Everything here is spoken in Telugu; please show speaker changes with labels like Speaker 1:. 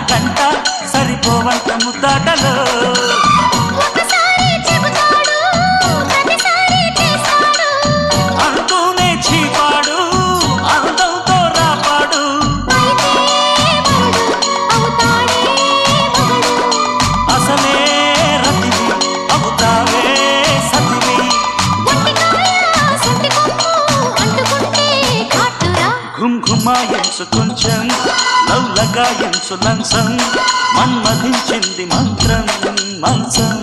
Speaker 1: గంట సరిపోవంత ముద్దాటలో అంటూనే చీపాడు అందంతో రాపాడు అసలే రతివి అవుతావే సతివి ఘుంఘుమాయించు కొంచెం లవ్లగాయించు లంచం మన్మధించింది మంత్రం మంచం